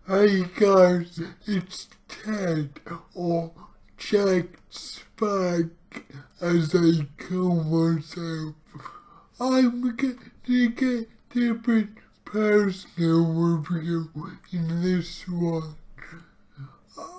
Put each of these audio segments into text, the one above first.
Hey guys, it's Ted, or Jack Spag, as I call myself. I'm gonna get a bit personal with you in this one.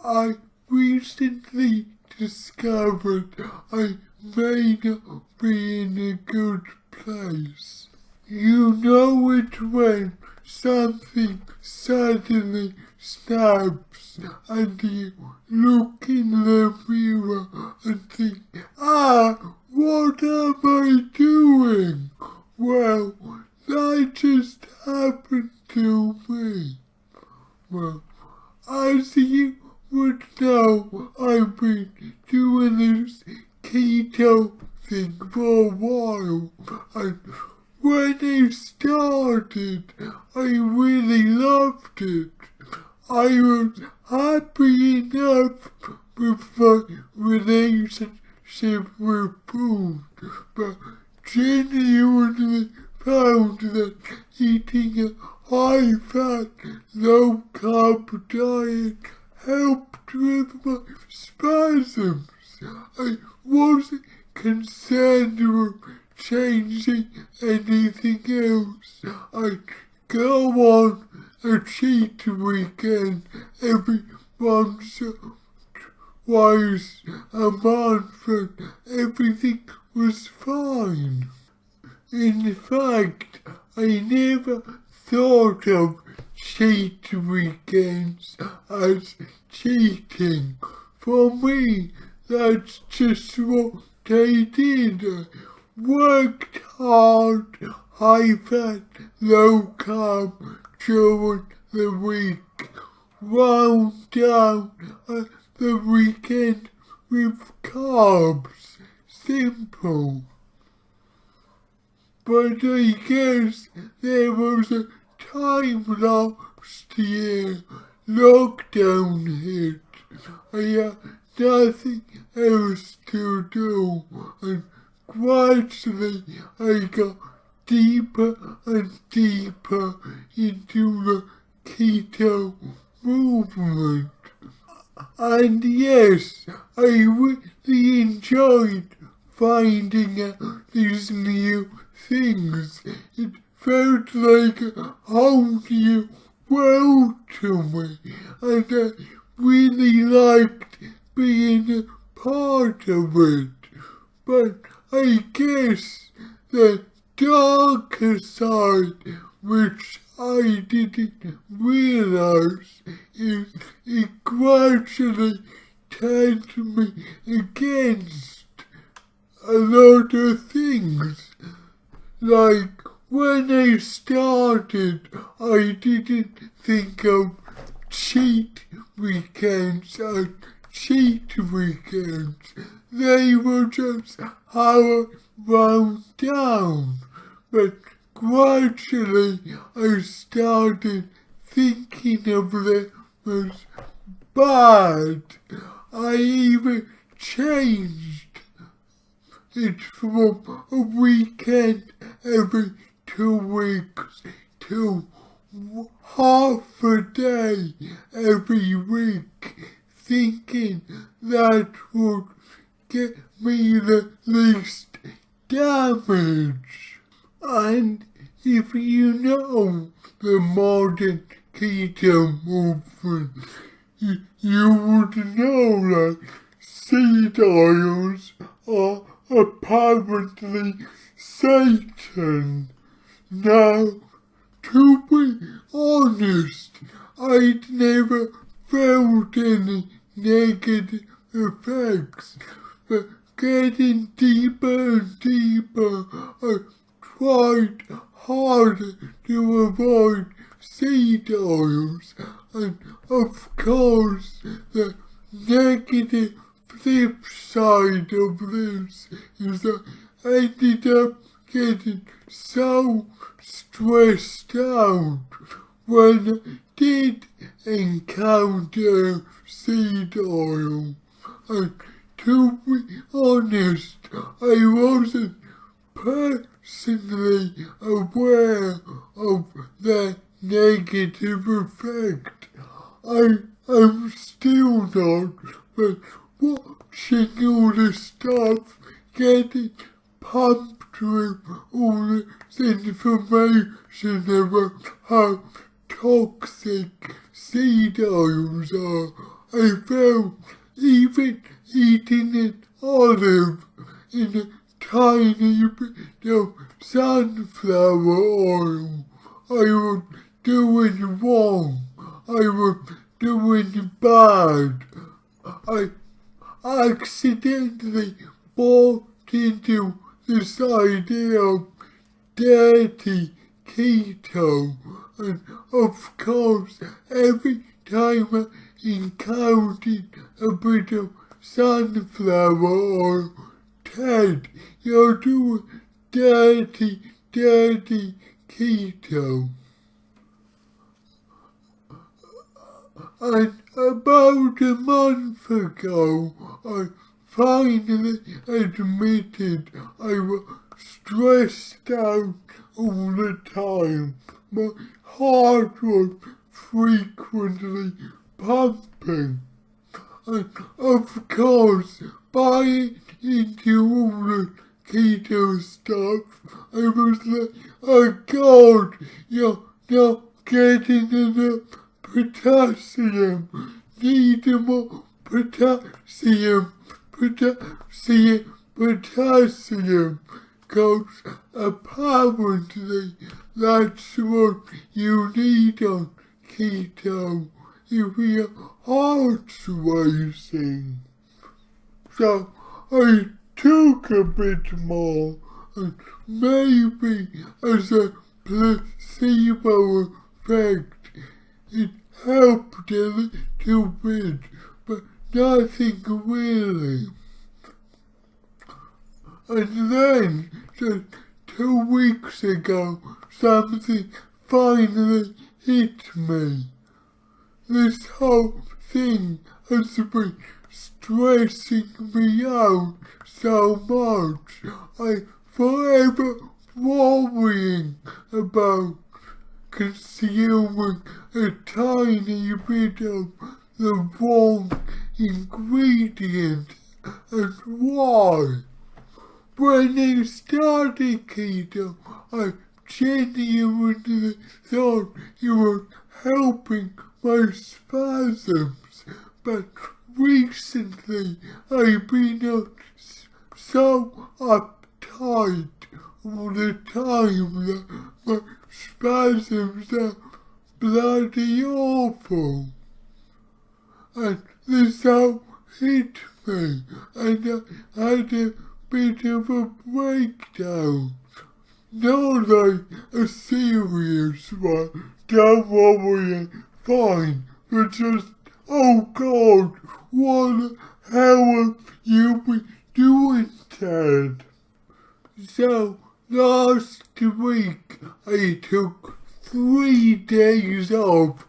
I recently discovered I may not be in a good place. You know it when something suddenly snaps and you look in the mirror and think, what am I doing? Well, that just happened to me. Well, as you would know, I've been doing this keto thing for a while, and when I started, I really loved it. I was happy enough with my relationship with food, but genuinely found that eating a high-fat, low-carb diet helped with my spasms. I wasn't concerned with changing anything else. I go on a cheat weekend every once or twice a month and everything was fine. In fact, I never thought of cheat weekends as cheating. For me, that's just what I did. I worked hard, high-fat, low-carb during the week, wound down at the weekend with carbs. Simple. But I guess there was a time last year lockdown hit. I had nothing else to do, and gradually I got deeper and deeper into the keto movement. And yes, I really enjoyed finding out these new things. It felt like a whole new world to me, and I really liked being a part of it. But I guess the darker side, which I didn't realize, is it gradually turned me against a lot of things. Like when I started, I didn't think of cheat weekends as cheat weekends. They were just how I wound down. But gradually I started thinking of them as bad. I even changed it from a weekend every 2 weeks to half a day every week, thinking that would get me the least damage. And if you know the modern keto movement, you would know that seed oils are apparently Satan. Now, to be honest, I'd never felt any negative effects, but getting deeper and deeper, I tried harder to avoid seed oils, and of course the negative flip side of this is that I ended up getting so stressed out when I did encounter seed oil. And to be honest, I wasn't personally aware of the negative effect. I'm still not, but watching all the stuff getting pumped with all this information about how toxic seed oils are, I felt even eating an olive in a tiny bit of sunflower oil, I was doing wrong. I was doing bad. I accidentally bought into this idea of dirty keto, and of course every time I encountered a bit of sunflower oil, Ted, you're doing dirty keto. And about a month ago, I finally admitted I was stressed out all the time. My heart was frequently pumping. And of course, buying into all the keto stuff, I was like, oh God, you're not getting enough potassium, need more potassium, cause apparently that's what you need on keto if your heart's racing. So I took a bit more, and maybe as a placebo effect it helped a little bit, but nothing really. And then, just 2 weeks ago, something finally hit me. This whole thing has been stressing me out so much. I'm forever worrying about consuming a tiny bit of the wrong ingredient. And why? When I started keto, I genuinely thought it was helping my spasms, but recently I've been so uptight all the time that my spasms are bloody awful. And this all hit me, and I had a bit of a breakdown. Not like a serious one, don't worry, I'm fine, but just, oh God, what the hell have you been doing, Ted? So, last week I took 3 days off.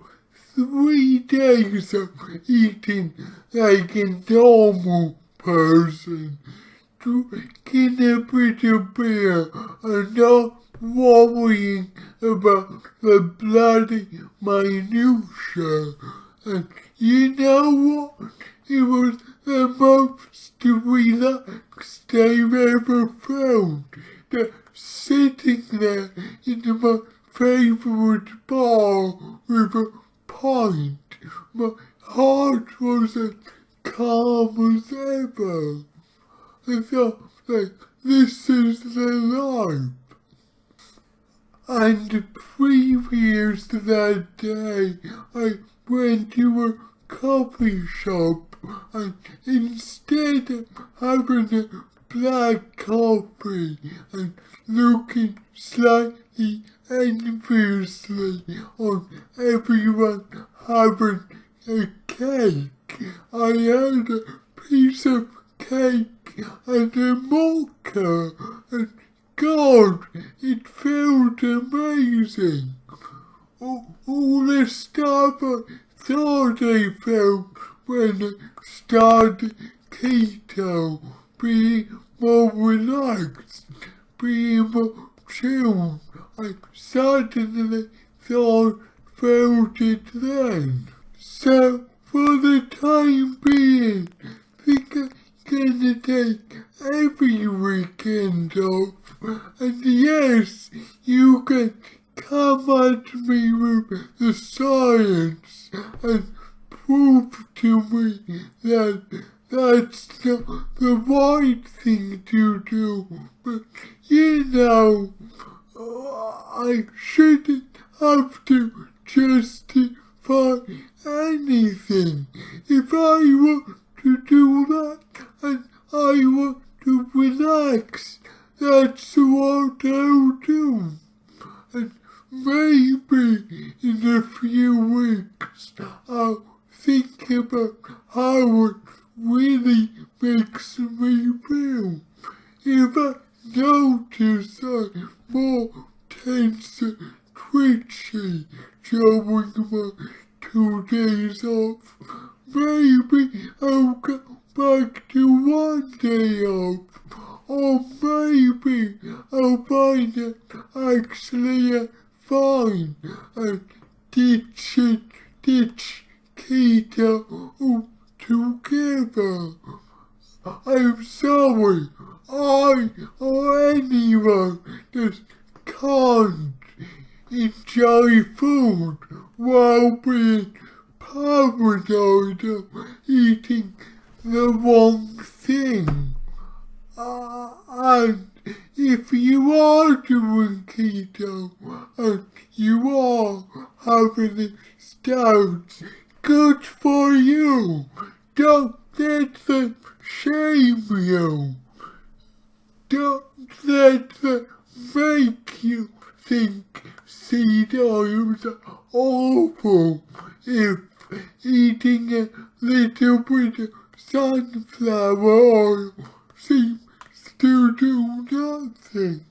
3 days of eating like a normal person. Drinking a bit of beer and not worrying about the bloody minutiae. And you know what? It was the most relaxed I've ever felt. That sitting there in my favourite bar with a pint, my heart was as calm as ever. I felt like this is the life. And previous to that day, I went to a coffee shop, and instead of having a black coffee and looking slightly enviously on everyone having a cake, I had a piece of cake and a mocha, and God, it felt amazing. All the stuff I thought I felt when I started keto, being more relaxed, being more chilled, I suddenly felt it then. So, for the time being, think I'm gonna take every weekend off. And yes, you can come at me with the science and prove to me that that's not the right thing to do. But you know, I shouldn't have to justify anything. If I want to do that and I want to relax, that's what I'll do. And maybe in a few weeks I'll think about how it really makes me feel. If I notice I'm more tense and twitchy during my 2 days off, maybe I'll go back to 1 day off. Or maybe I'll find it actually fine and ditch keto altogether. I'm sorry, I or anyone that can't enjoy food while being paranoid of eating the wrong thing. And if you are doing keto and you are having the stouts, good for you. Don't let them shame you. Don't let them make you think seed oils are awful if eating a little bit of sunflower oil seems to do nothing.